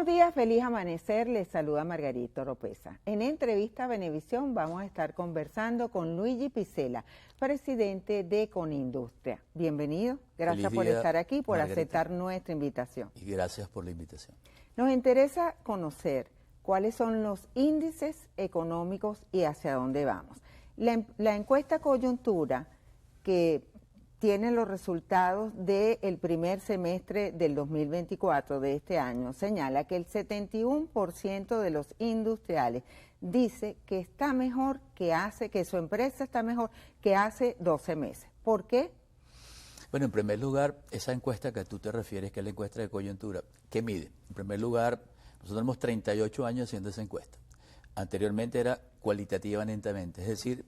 días, feliz amanecer, les saluda Margarita Oropesa. En entrevista a Venevisión vamos a estar conversando con Luigi Picela, presidente de Conindustria. Bienvenido, gracias por estar aquí, por aceptar nuestra invitación. Y gracias por la invitación. Nos interesa conocer cuáles son los índices económicos y hacia dónde vamos. La encuesta coyuntura que tiene los resultados del primer semestre del 2024 de este año señala que el 71% de los industriales dice que está mejor que su empresa está mejor que hace 12 meses. ¿Por qué? Bueno, en primer lugar, esa encuesta que tú te refieres, que es la encuesta de coyuntura, ¿qué mide? En primer lugar, nosotros tenemos 38 años haciendo esa encuesta. Anteriormente era cualitativa netamente, es decir,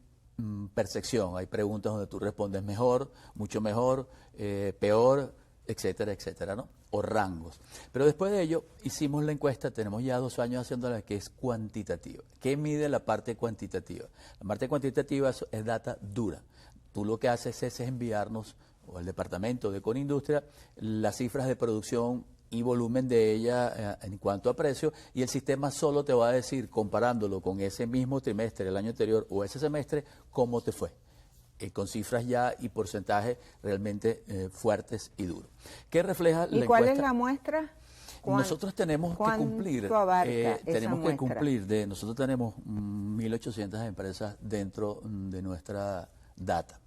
percepción. Hay preguntas donde tú respondes mejor, mucho mejor, peor, etcétera, etcétera, ¿no? O rangos. Pero después de ello hicimos la encuesta, tenemos ya 2 años haciéndola, que es cuantitativa. ¿Qué mide la parte cuantitativa? La parte cuantitativa es data dura. Tú lo que haces es enviarnos, o al departamento de Conindustria, las cifras de producción y volumen de ella en cuanto a precio, y el sistema solo te va a decir, comparándolo con ese mismo trimestre del año anterior o ese semestre, cómo te fue, con cifras ya y porcentajes realmente fuertes y duros. ¿Qué refleja la encuesta? ¿Y cuál es la muestra? Nosotros tenemos que cumplir, nosotros tenemos 1.800 empresas dentro de nuestra data.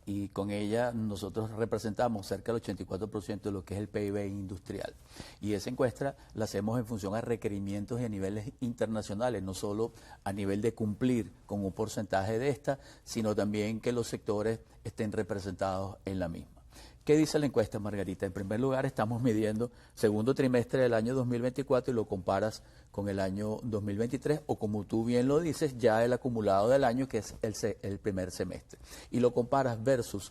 Y con ella nosotros representamos cerca del 84% de lo que es el PIB industrial. Y esa encuesta la hacemos en función a requerimientos y a niveles internacionales, no solo a nivel de cumplir con un porcentaje de esta, sino también que los sectores estén representados en la misma. ¿Qué dice la encuesta, Margarita? En primer lugar, estamos midiendo segundo trimestre del año 2024 y lo comparas con el año 2023, o como tú bien lo dices, ya el acumulado del año, que es el primer semestre. Y lo comparas versus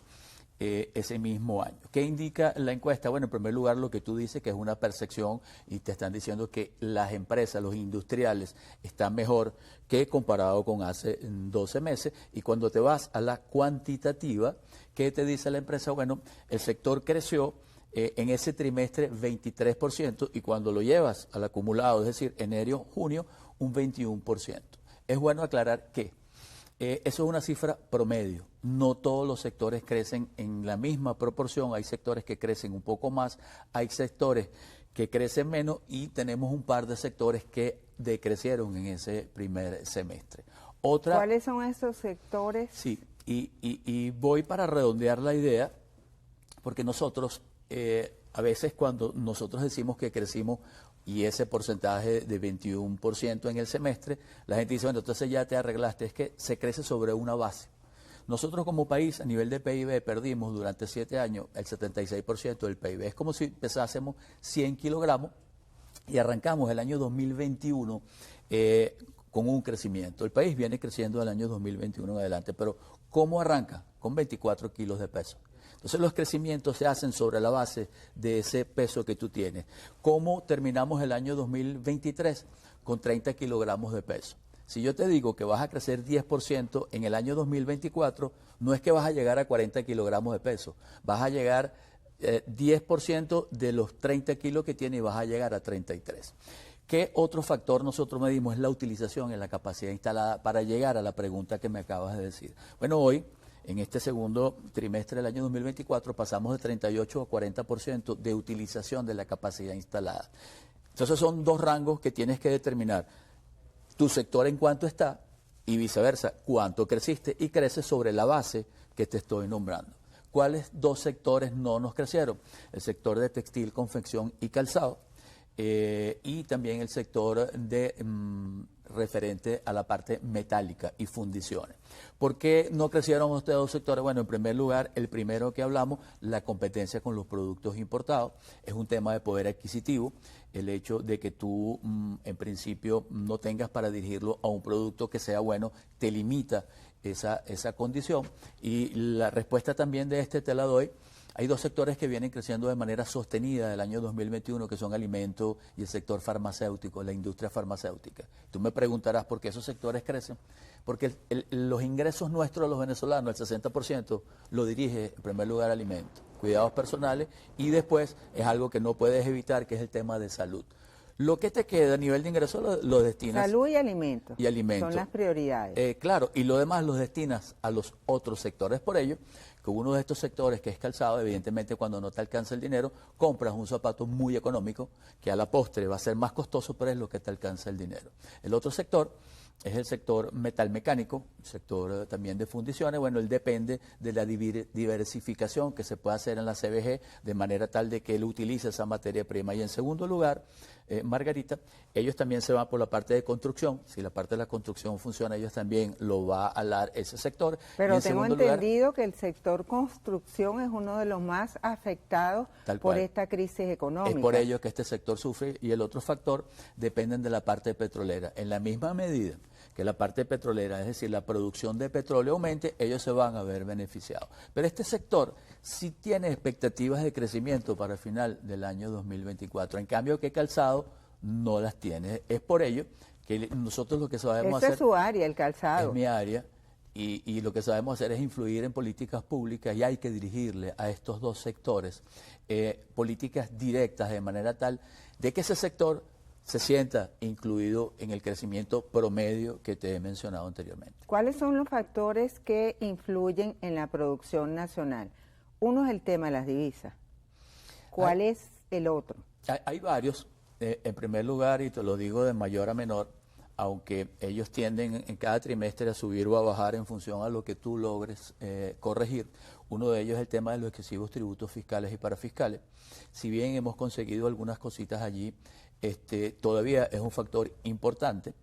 ese mismo año. ¿Qué indica la encuesta? Bueno, en primer lugar, lo que tú dices, que es una percepción, y te están diciendo que las empresas, los industriales, están mejor que comparado con hace 12 meses. Y cuando te vas a la cuantitativa, ¿qué te dice la empresa? Bueno, el sector creció en ese trimestre 23%, y cuando lo llevas al acumulado, es decir, enero-junio, un 21%. Es bueno aclarar que eso es una cifra promedio. No todos los sectores crecen en la misma proporción. Hay sectores que crecen un poco más, hay sectores que crecen menos, y tenemos un par de sectores que decrecieron en ese primer semestre. ¿Cuáles son esos sectores? Sí, y voy para redondear la idea, porque nosotros, a veces cuando nosotros decimos que crecimos y ese porcentaje de 21% en el semestre, la gente dice, bueno, entonces ya te arreglaste. Es que se crece sobre una base. Nosotros como país, a nivel de PIB, perdimos durante 7 años el 76% del PIB. Es como si pesásemos 100 kilogramos y arrancamos el año 2021 con un crecimiento. El país viene creciendo del año 2021 en adelante, pero ¿cómo arranca? Con 24 kilos de peso. Entonces los crecimientos se hacen sobre la base de ese peso que tú tienes. ¿Cómo terminamos el año 2023? Con 30 kilogramos de peso. Si yo te digo que vas a crecer 10% en el año 2024, no es que vas a llegar a 40 kilogramos de peso, vas a llegar 10% de los 30 kilos que tienes y vas a llegar a 33. ¿Qué otro factor nosotros medimos? Es la utilización en la capacidad instalada, para llegar a la pregunta que me acabas de decir. Bueno, hoy, en este segundo trimestre del año 2024, pasamos de 38 a 40% de utilización de la capacidad instalada. Entonces son 2 rangos que tienes que determinar. Tu sector en cuánto está, y viceversa, cuánto creciste, y creces sobre la base que te estoy nombrando. ¿Cuáles 2 sectores no nos crecieron? El sector de textil, confección y calzado, y también el sector de referente a la parte metálica y fundiciones. ¿Por qué no crecieron estos 2 sectores? Bueno, en primer lugar, el primero que hablamos, la competencia con los productos importados, es un tema de poder adquisitivo. El hecho de que tú, en principio, no tengas para dirigirlo a un producto que sea bueno, te limita esa condición. Y la respuesta también de te la doy. Hay 2 sectores que vienen creciendo de manera sostenida del año 2021, que son alimentos y el sector farmacéutico, la industria farmacéutica. Tú me preguntarás por qué esos sectores crecen. Porque los ingresos nuestros, los venezolanos, el 60%, lo dirige en primer lugar alimentos, cuidados personales, y después es algo que no puedes evitar, que es el tema de salud. Lo que te queda a nivel de ingresos lo destinas. Salud y alimentos. Y alimentos. Son las prioridades. Claro, y lo demás los destinas a los otros sectores. Por ello, que uno de estos sectores, que es calzado, evidentemente cuando no te alcanza el dinero, compras un zapato muy económico, que a la postre va a ser más costoso, pero es lo que te alcanza el dinero. El otro sector es el sector metalmecánico, sector también de fundiciones. Bueno, él depende de la diversificación que se puede hacer en la CBG, de manera tal de que él utilice esa materia prima. Y en segundo lugar, Margarita, ellos también se van por la parte de construcción. Si la parte de la construcción funciona, ellos también lo va a alar ese sector. Pero tengo entendido que el sector construcción es uno de los más afectados por esta crisis económica. Es por ello que este sector sufre, y el otro factor dependen de la parte petrolera. En la misma medida que la parte petrolera, es decir, la producción de petróleo aumente, ellos se van a ver beneficiados. Pero este sector sí tiene expectativas de crecimiento para el final del año 2024. En cambio, que calzado no las tiene. Es por ello que nosotros lo que sabemos hacer... Esa es su área, el calzado. Es mi área. Y lo que sabemos hacer es influir en políticas públicas, y hay que dirigirle a estos dos sectores políticas directas, de manera tal de que ese sector se sienta incluido en el crecimiento promedio que te he mencionado anteriormente. ¿Cuáles son los factores que influyen en la producción nacional? Uno es el tema de las divisas. ¿Cuál es el otro? Hay varios. En primer lugar, y te lo digo de mayor a menor, aunque ellos tienden en cada trimestre a subir o a bajar en función a lo que tú logres corregir. Uno de ellos es el tema de los excesivos tributos fiscales y parafiscales. Si bien hemos conseguido algunas cositas allí, todavía es un factor importante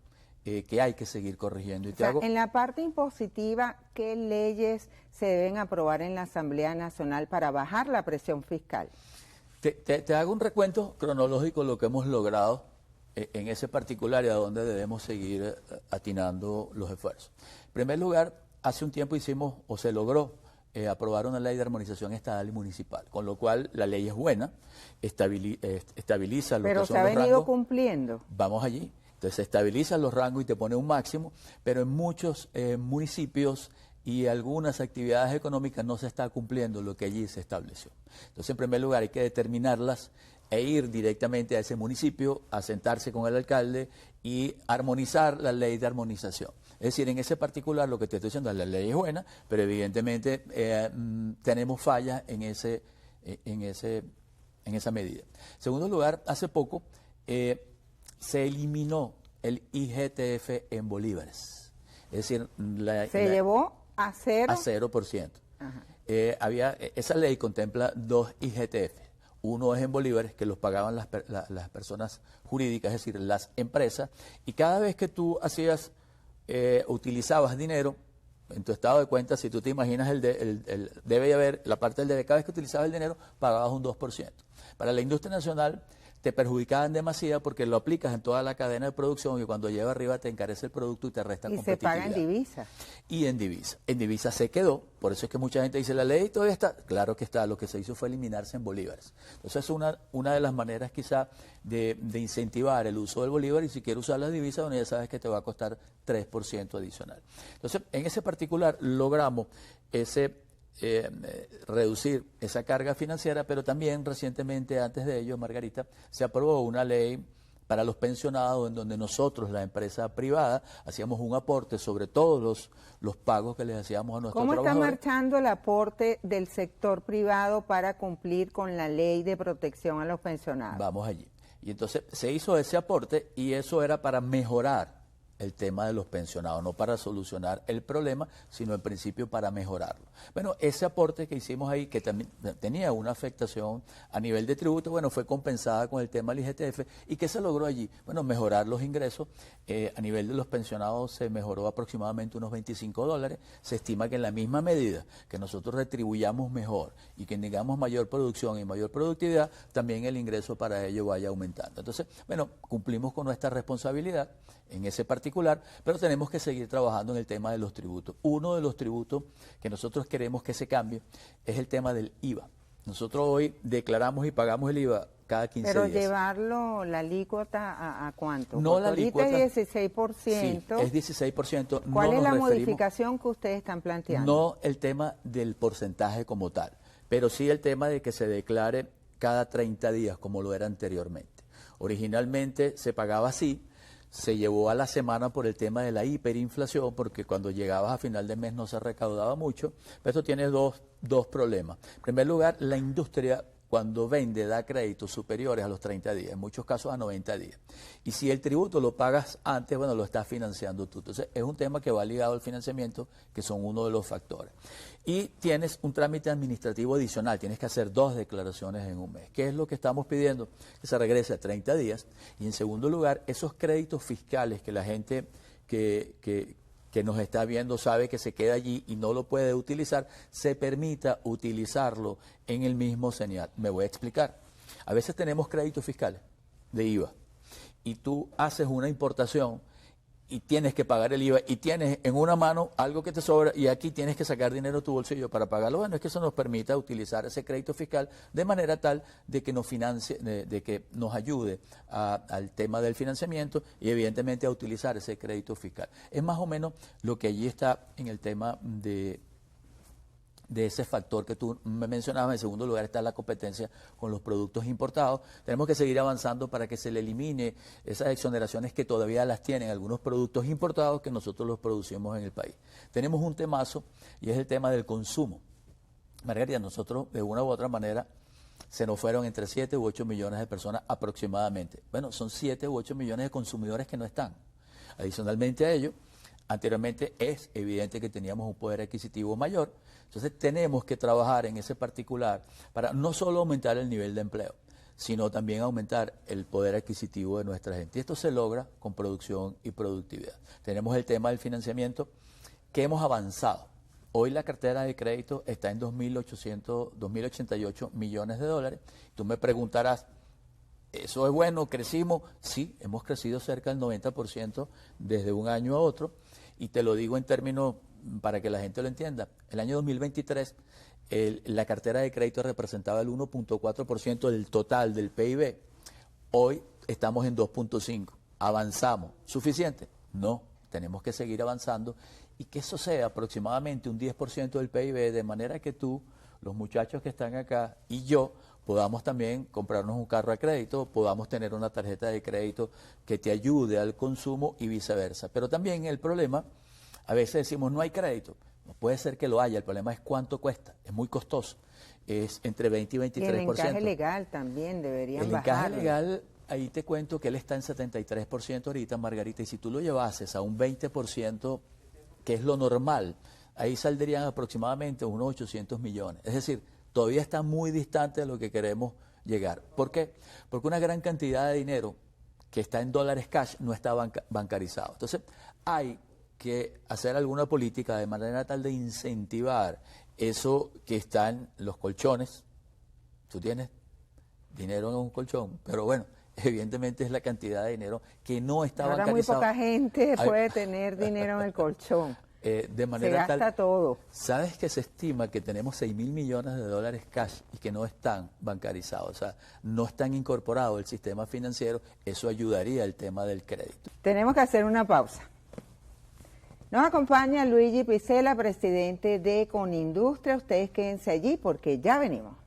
que hay que seguir corrigiendo. Y en la parte impositiva, ¿qué leyes se deben aprobar en la Asamblea Nacional para bajar la presión fiscal? Te hago un recuento cronológico de lo que hemos logrado en ese particular y a dónde debemos seguir atinando los esfuerzos. En primer lugar, hace un tiempo hicimos, o se logró, aprobar una ley de armonización estatal y municipal, con lo cual la ley es buena, estabiliza lo que son los rangos. Pero se ha venido cumpliendo. Vamos allí. Entonces se estabilizan los rangos y te pone un máximo, pero en muchos municipios y algunas actividades económicas no se está cumpliendo lo que allí se estableció. Entonces, en primer lugar, hay que determinarlas e ir directamente a ese municipio, a sentarse con el alcalde y armonizar la ley de armonización. Es decir, en ese particular lo que te estoy diciendo, la ley es buena, pero evidentemente tenemos fallas en esa medida. En segundo lugar, hace poco se eliminó el IGTF en bolívares. Es decir, se llevó a cero. A 0%. Había, esa ley contempla dos IGTF. Uno es en bolívares, que los pagaban las personas jurídicas, es decir, las empresas, y cada vez que tú utilizabas dinero en tu estado de cuenta, si tú te imaginas debe haber la parte del debe, cada vez que utilizabas el dinero pagabas un 2%. Para la industria nacional te perjudicaban demasiado porque lo aplicas en toda la cadena de producción y cuando llega arriba te encarece el producto y te resta competitividad. Y se paga en divisa. Y en divisa. En divisa se quedó, por eso es que mucha gente dice, la ley todavía está. Claro que está, lo que se hizo fue eliminarse en bolívares. Entonces es una de las maneras quizá de incentivar el uso del bolívar, y si quieres usar la divisa, bueno, ya sabes que te va a costar 3% adicional. Entonces, en ese particular logramos reducir esa carga financiera, pero también recientemente, antes de ello, Margarita, se aprobó una ley para los pensionados en donde nosotros, la empresa privada, hacíamos un aporte sobre todos los pagos que les hacíamos a nuestros trabajadores. ¿Cómo está marchando el aporte del sector privado para cumplir con la ley de protección a los pensionados? Vamos allí. Y entonces se hizo ese aporte y eso era para mejorar el tema de los pensionados, no para solucionar el problema, sino en principio para mejorarlo. Bueno, ese aporte que hicimos ahí, que también tenía una afectación a nivel de tributo, bueno, fue compensada con el tema del IGTF. ¿Y qué se logró allí? Bueno, mejorar los ingresos. A nivel de los pensionados se mejoró aproximadamente unos $25. Se estima que en la misma medida que nosotros retribuyamos mejor y que tengamos mayor producción y mayor productividad, también el ingreso para ello vaya aumentando. Entonces, bueno, cumplimos con nuestra responsabilidad en ese particular, pero tenemos que seguir trabajando en el tema de los tributos. Uno de los tributos que nosotros queremos que se cambie es el tema del IVA. Nosotros hoy declaramos y pagamos el IVA cada 15 días. Pero llevarlo, la alícuota, ¿a cuánto? No, la alícuota es 16%. Sí, es 16%. ¿Cuál es la modificación que ustedes están planteando? No el tema del porcentaje como tal, pero sí el tema de que se declare cada 30 días, como lo era anteriormente. Originalmente se pagaba así, se llevó a la semana por el tema de la hiperinflación, porque cuando llegabas a final de mes no se recaudaba mucho. Pero esto tiene dos problemas. En primer lugar, la industria cuando vende da créditos superiores a los 30 días, en muchos casos a 90 días. Y si el tributo lo pagas antes, bueno, lo estás financiando tú. Entonces, es un tema que va ligado al financiamiento, que son uno de los factores. Y tienes un trámite administrativo adicional, tienes que hacer 2 declaraciones en un mes. ¿Qué es lo que estamos pidiendo? Que se regrese a 30 días. Y en segundo lugar, esos créditos fiscales que la gente que nos está viendo sabe que se queda allí y no lo puede utilizar, se permita utilizarlo en el mismo CENIAT. Me voy a explicar. A veces tenemos créditos fiscales de IVA y tú haces una importación y tienes que pagar el IVA y tienes en una mano algo que te sobra y aquí tienes que sacar dinero de tu bolsillo para pagarlo. Bueno, es que eso nos permita utilizar ese crédito fiscal de manera tal de que nos financie, de que nos ayude al tema del financiamiento y evidentemente a utilizar ese crédito fiscal. Es más o menos lo que allí está en el tema de ese factor que tú me mencionabas. En segundo lugar está la competencia con los productos importados. Tenemos que seguir avanzando para que se le elimine esas exoneraciones que todavía las tienen algunos productos importados que nosotros los producimos en el país. Tenemos un temazo y es el tema del consumo. Margarita, nosotros de una u otra manera se nos fueron entre 7 u 8 millones de personas aproximadamente. Bueno, son 7 u 8 millones de consumidores que no están. Adicionalmente a ello, anteriormente es evidente que teníamos un poder adquisitivo mayor, entonces tenemos que trabajar en ese particular para no solo aumentar el nivel de empleo, sino también aumentar el poder adquisitivo de nuestra gente. Y esto se logra con producción y productividad. Tenemos el tema del financiamiento que hemos avanzado. Hoy la cartera de crédito está en 2.088 millones de dólares. Tú me preguntarás, ¿eso es bueno? ¿Crecimos? Sí, hemos crecido cerca del 90% desde un año a otro. Y te lo digo en términos para que la gente lo entienda. El año 2023, la cartera de crédito representaba el 1.4% del total del PIB. Hoy estamos en 2.5%. ¿Avanzamos? ¿Suficiente? No, tenemos que seguir avanzando y que eso sea aproximadamente un 10% del PIB, de manera que tú, los muchachos que están acá y yo, podamos también comprarnos un carro a crédito, podamos tener una tarjeta de crédito que te ayude al consumo y viceversa. Pero también el problema, a veces decimos no hay crédito, no puede ser que lo haya, el problema es cuánto cuesta, es muy costoso, es entre 20 y 23%. Y el encaje legal también deberían bajar. El encaje legal, ahí te cuento que él está en 73% ahorita, Margarita, y si tú lo llevases a un 20%, que es lo normal, ahí saldrían aproximadamente unos 800 millones. Es decir, todavía está muy distante de lo que queremos llegar. ¿Por qué? Porque una gran cantidad de dinero que está en dólares cash no está bancarizado. Entonces, hay que hacer alguna política de manera tal de incentivar eso que está en los colchones. Tú tienes dinero en un colchón, pero bueno, evidentemente es la cantidad de dinero que no está bancarizado. Ahora muy poca gente puede tener dinero en el colchón. De manera se gasta todo. ¿Sabes que se estima que tenemos 6.000 millones de dólares cash y que no están bancarizados? O sea, no están incorporados al sistema financiero. Eso ayudaría al tema del crédito. Tenemos que hacer una pausa. Nos acompaña Luigi Piccella, presidente de Conindustria. Ustedes quédense allí porque ya venimos.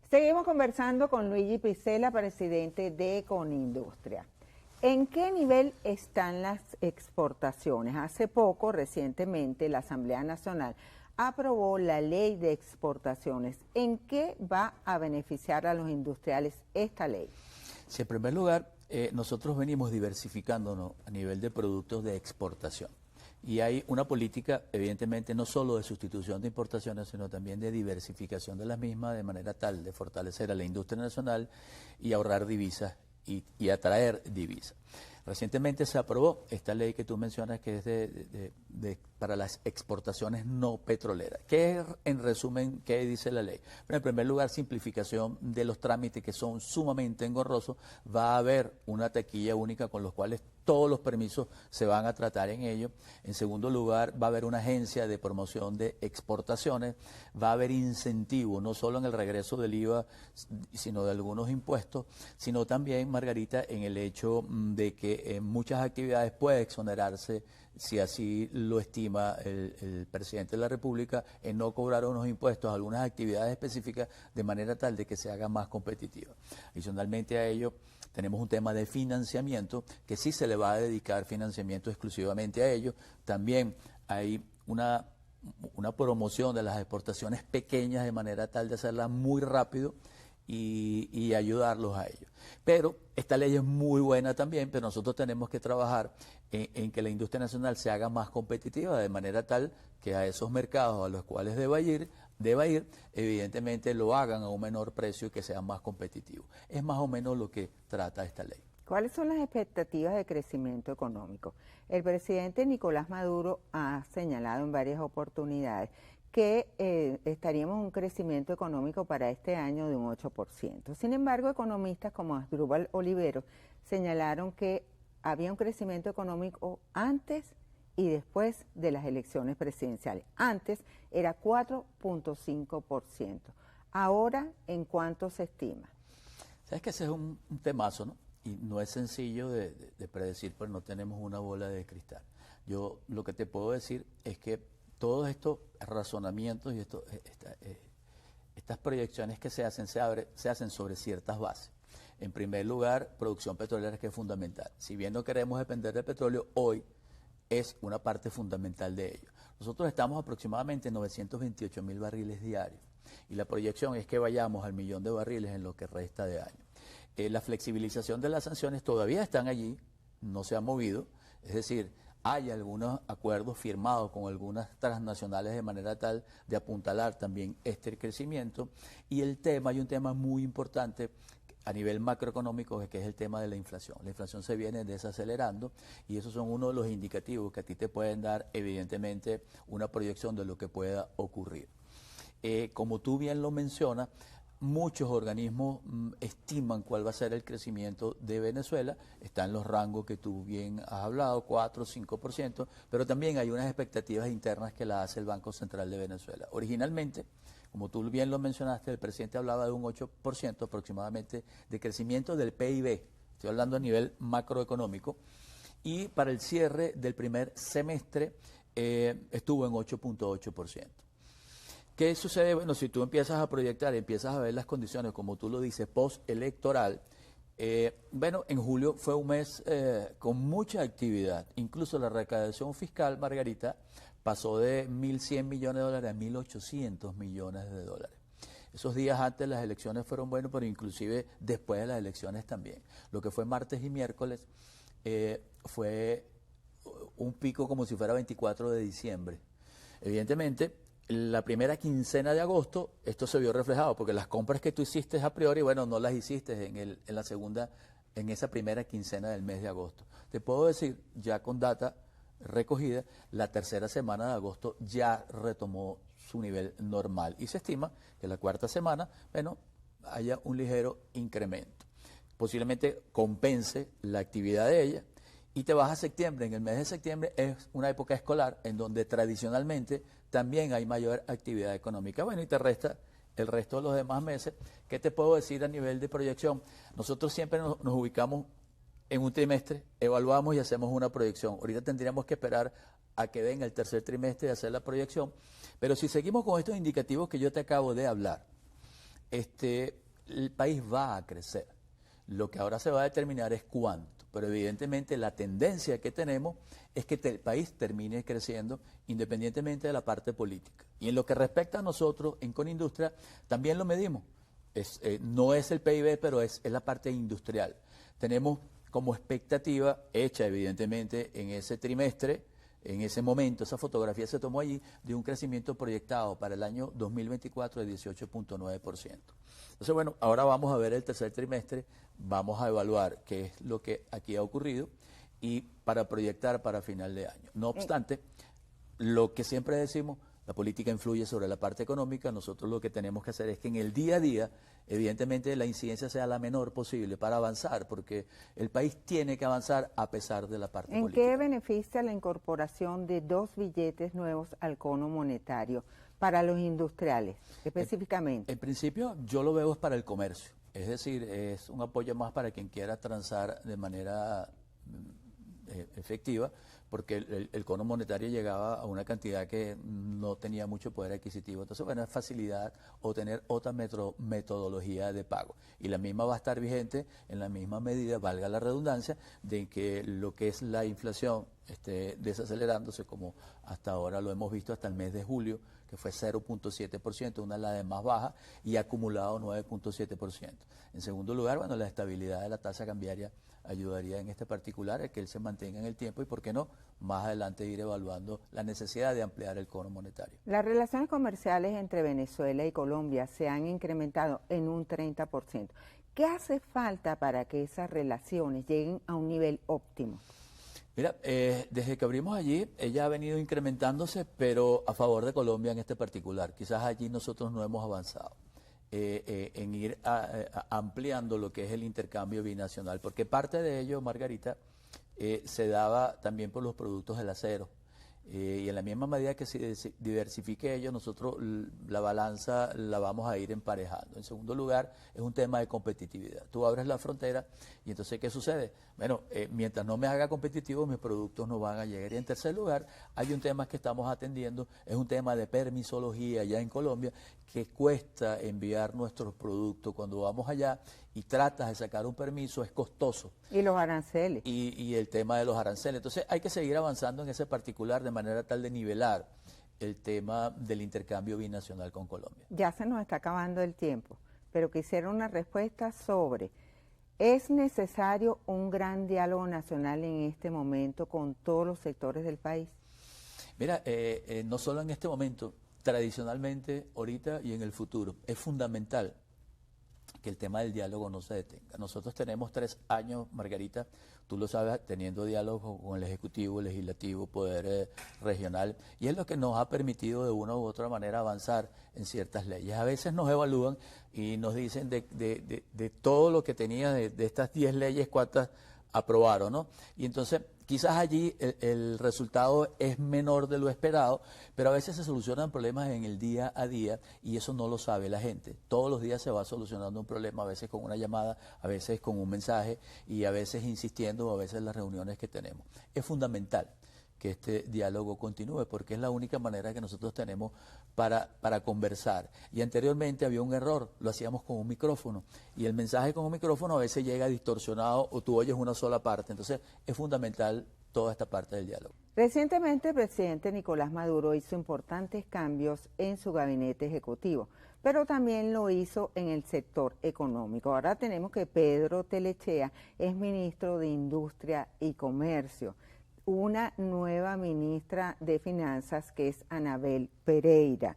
Seguimos conversando con Luigi Piccella, presidente de Conindustria. ¿En qué nivel están las exportaciones? Hace poco, recientemente, la Asamblea Nacional aprobó la ley de exportaciones. ¿En qué va a beneficiar a los industriales esta ley? Sí, en primer lugar, nosotros venimos diversificándonos a nivel de productos de exportación. Y hay una política, evidentemente, no solo de sustitución de importaciones, sino también de diversificación de las mismas, de manera tal de fortalecer a la industria nacional y ahorrar divisas y atraer divisas. Recientemente se aprobó esta ley que tú mencionas, que es para las exportaciones no petroleras. ¿Qué es, en resumen, qué dice la ley? Bueno, en primer lugar, simplificación de los trámites que son sumamente engorrosos. Va a haber una taquilla única con los cuales todos los permisos se van a tratar en ello. En segundo lugar, va a haber una agencia de promoción de exportaciones. Va a haber incentivo, no solo en el regreso del IVA, sino de algunos impuestos, sino también, Margarita, en el hecho de que en muchas actividades puede exonerarse, si así lo estima el presidente de la República, en no cobrar unos impuestos a algunas actividades específicas de manera tal de que se haga más competitiva. Adicionalmente a ello, tenemos un tema de financiamiento, que sí se le va a dedicar financiamiento exclusivamente a ello. También hay una promoción de las exportaciones pequeñas de manera tal de hacerlas muy rápido y ayudarlos a ellos. Pero esta ley es muy buena también, pero nosotros tenemos que trabajar en que la industria nacional se haga más competitiva, de manera tal que a esos mercados a los cuales deba ir, evidentemente lo hagan a un menor precio y que sean más competitivos. Es más o menos lo que trata esta ley. ¿Cuáles son las expectativas de crecimiento económico? El presidente Nicolás Maduro ha señalado en varias oportunidades que estaríamos en un crecimiento económico para este año de un 8%. Sin embargo, economistas como Asdrúbal Olivero señalaron que había un crecimiento económico antes y después de las elecciones presidenciales. Antes era 4.5%. Ahora, ¿en cuánto se estima? Sabes que ese es un temazo, ¿no? Y no es sencillo de predecir, pero no tenemos una bola de cristal. Yo lo que te puedo decir es que todos estos razonamientos y estas proyecciones que se hacen sobre ciertas bases. En primer lugar, producción petrolera, que es fundamental. Si bien no queremos depender del petróleo, hoy es una parte fundamental de ello. Nosotros estamos aproximadamente en 928.000 barriles diarios y la proyección es que vayamos al 1.000.000 de barriles en lo que resta de año. La flexibilización de las sanciones todavía están allí, no se ha movido, es decir, hay algunos acuerdos firmados con algunas transnacionales de manera tal de apuntalar también este crecimiento. Y hay un tema muy importante a nivel macroeconómico, que es el tema de la inflación. La inflación se viene desacelerando y esos son uno de los indicativos que a ti te pueden dar, evidentemente, una proyección de lo que pueda ocurrir. Como tú bien lo mencionas, muchos organismos estiman cuál va a ser el crecimiento de Venezuela. Está en los rangos que tú bien has hablado, 4 o 5%, pero también hay unas expectativas internas que la hace el Banco Central de Venezuela. Originalmente, como tú bien lo mencionaste, el presidente hablaba de un 8% aproximadamente de crecimiento del PIB. Estoy hablando a nivel macroeconómico. Y para el cierre del primer semestre estuvo en 8.8%. ¿Qué sucede? Bueno, si tú empiezas a proyectar, empiezas a ver las condiciones, como tú lo dices, postelectoral, bueno, en julio fue un mes con mucha actividad. Incluso la recaudación fiscal, Margarita, pasó de 1.100 millones de dólares a 1.800 millones de dólares. Esos días antes de las elecciones fueron buenos, pero inclusive después de las elecciones también. Lo que fue martes y miércoles fue un pico como si fuera 24 de diciembre. Evidentemente, la primera quincena de agosto, esto se vio reflejado, porque las compras que tú hiciste a priori, bueno, no las hiciste en esa primera quincena del mes de agosto. Te puedo decir, ya con data recogida, la tercera semana de agosto ya retomó su nivel normal y se estima que la cuarta semana, bueno, haya un ligero incremento. Posiblemente compense la actividad de ella. Y te vas a septiembre. En el mes de septiembre es una época escolar en donde tradicionalmente también hay mayor actividad económica. Bueno, y te resta el resto de los demás meses. ¿Qué te puedo decir a nivel de proyección? Nosotros siempre nos ubicamos en un trimestre, evaluamos y hacemos una proyección. Ahorita tendríamos que esperar a que venga el tercer trimestre y hacer la proyección. Pero si seguimos con estos indicativos que yo te acabo de hablar, el país va a crecer. Lo que ahora se va a determinar es cuánto, pero evidentemente la tendencia que tenemos es que el país termine creciendo independientemente de la parte política. Y en lo que respecta a nosotros en Conindustria, también lo medimos. No es el PIB, pero es la parte industrial. Tenemos como expectativa hecha evidentemente en ese trimestre, en ese momento, esa fotografía se tomó allí, de un crecimiento proyectado para el año 2024 de 18.9%. Entonces, bueno, ahora vamos a ver el tercer trimestre, vamos a evaluar qué es lo que aquí ha ocurrido y para proyectar para final de año. No obstante, lo que siempre decimos, la política influye sobre la parte económica, nosotros lo que tenemos que hacer es que en el día a día, evidentemente, la incidencia sea la menor posible para avanzar, porque el país tiene que avanzar a pesar de la parte política. ¿En qué beneficia la incorporación de 2 billetes nuevos al cono monetario para los industriales, específicamente? En principio, yo lo veo es para el comercio, es decir, es un apoyo más para quien quiera transar de manera efectiva, porque el cono monetario llegaba a una cantidad que no tenía mucho poder adquisitivo. Entonces, bueno, es facilidad o tener otra metodología de pago. Y la misma va a estar vigente en la misma medida, valga la redundancia, de que lo que es la inflación esté desacelerándose, como hasta ahora lo hemos visto hasta el mes de julio, que fue 0.7%, una de las más bajas, y acumulado 9.7%. En segundo lugar, bueno, la estabilidad de la tasa cambiaria ayudaría en este particular a que él se mantenga en el tiempo y, ¿por qué no?, más adelante ir evaluando la necesidad de ampliar el cono monetario. Las relaciones comerciales entre Venezuela y Colombia se han incrementado en un 30%. ¿Qué hace falta para que esas relaciones lleguen a un nivel óptimo? Mira, desde que abrimos allí, ella ha venido incrementándose, pero a favor de Colombia en este particular. Quizás allí nosotros no hemos avanzado en ir ampliando lo que es el intercambio binacional, porque parte de ello, Margarita, se daba también por los productos del acero. Y en la misma medida que se diversifique ello, nosotros la balanza la vamos a ir emparejando. En segundo lugar, es un tema de competitividad. Tú abres la frontera y entonces, ¿qué sucede? Bueno, mientras no me haga competitivo, mis productos no van a llegar. Y en tercer lugar, hay un tema que estamos atendiendo, es un tema de permisología allá en Colombia, que cuesta enviar nuestros productos. Cuando vamos allá y tratas de sacar un permiso, es costoso. Y los aranceles. Y el tema de los aranceles. Entonces hay que seguir avanzando en ese particular de manera tal de nivelar el tema del intercambio binacional con Colombia. Ya se nos está acabando el tiempo, pero quisiera una respuesta sobre, ¿es necesario un gran diálogo nacional en este momento con todos los sectores del país? Mira, no solo en este momento, tradicionalmente, ahorita y en el futuro, es fundamental que el tema del diálogo no se detenga. Nosotros tenemos 3 años, Margarita, tú lo sabes, teniendo diálogo con el Ejecutivo, Legislativo, Poder regional, y es lo que nos ha permitido de una u otra manera avanzar en ciertas leyes. A veces nos evalúan y nos dicen de todo lo que tenía de estas 10 leyes, cuántas aprobaron, ¿no? Y entonces quizás allí el resultado es menor de lo esperado, pero a veces se solucionan problemas en el día a día y eso no lo sabe la gente. Todos los días se va solucionando un problema, a veces con una llamada, a veces con un mensaje y a veces insistiendo, a veces en las reuniones que tenemos. Es fundamental que este diálogo continúe, porque es la única manera que nosotros tenemos para conversar. Y anteriormente había un error, lo hacíamos con un micrófono, y el mensaje con un micrófono a veces llega distorsionado o tú oyes una sola parte. Entonces es fundamental toda esta parte del diálogo. Recientemente el presidente Nicolás Maduro hizo importantes cambios en su gabinete ejecutivo, pero también lo hizo en el sector económico. Ahora tenemos que Pedro Telechea es ministro de Industria y Comercio. Una nueva ministra de Finanzas que es Anabel Pereira,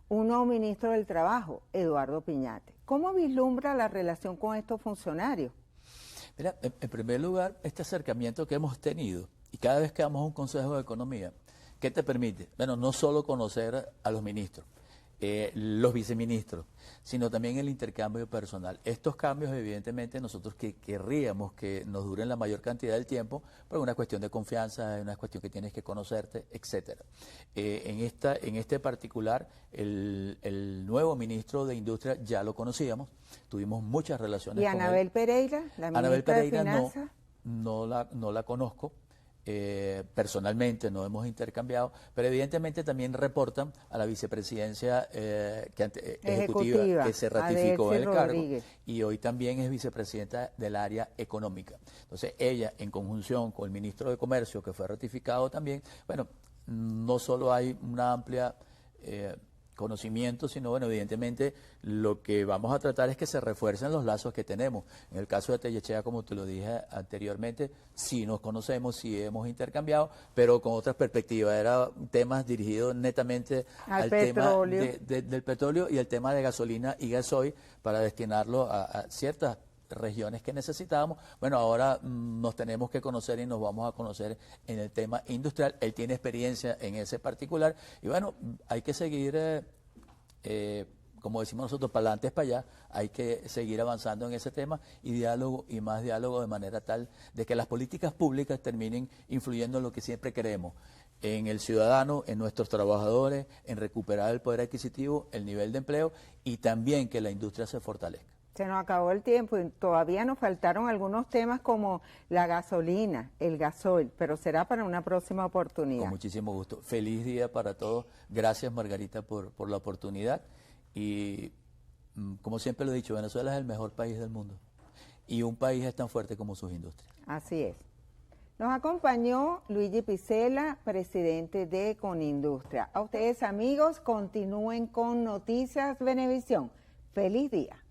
un nuevo ministro del Trabajo, Eduardo Piñate. ¿Cómo vislumbra la relación con estos funcionarios? Mira, en primer lugar, este acercamiento que hemos tenido, y cada vez que vamos a un Consejo de Economía, ¿qué te permite? Bueno, no solo conocer a los ministros, los viceministros, sino también el intercambio personal. Estos cambios, evidentemente, nosotros querríamos que nos duren la mayor cantidad del tiempo, pero es una cuestión de confianza, es una cuestión que tienes que conocerte, etcétera. En este particular, el nuevo ministro de Industria ya lo conocíamos, tuvimos muchas relaciones con él. ¿Y Anabel Pereira, la ministra de Finanzas? No la conozco. Personalmente no hemos intercambiado, pero evidentemente también reportan a la vicepresidencia ejecutiva que se ratificó el cargo y hoy también es vicepresidenta del área económica. Entonces ella, en conjunción con el ministro de Comercio, que fue ratificado también, bueno, no solo hay una amplia conocimiento, sino, bueno, evidentemente lo que vamos a tratar es que se refuercen los lazos que tenemos. En el caso de Telechea, como te lo dije anteriormente, sí nos conocemos, sí hemos intercambiado, pero con otras perspectivas. Eran temas dirigidos netamente al tema del petróleo y el tema de gasolina y gasoil para destinarlo a ciertas regiones que necesitábamos. Bueno, ahora nos tenemos que conocer y nos vamos a conocer en el tema industrial. Él tiene experiencia en ese particular y bueno, hay que seguir, como decimos nosotros, para adelante es para allá, hay que seguir avanzando en ese tema y diálogo y más diálogo de manera tal de que las políticas públicas terminen influyendo en lo que siempre queremos, en el ciudadano, en nuestros trabajadores, en recuperar el poder adquisitivo, el nivel de empleo y también que la industria se fortalezca. Se nos acabó el tiempo y todavía nos faltaron algunos temas como la gasolina, el gasoil, pero será para una próxima oportunidad. Con muchísimo gusto. Feliz día para todos. Gracias, Margarita, por la oportunidad. Y como siempre lo he dicho, Venezuela es el mejor país del mundo. Y un país es tan fuerte como sus industrias. Así es. Nos acompañó Luigi Picella, presidente de Conindustria. A ustedes, amigos, continúen con Noticias Venevisión. ¡Feliz día!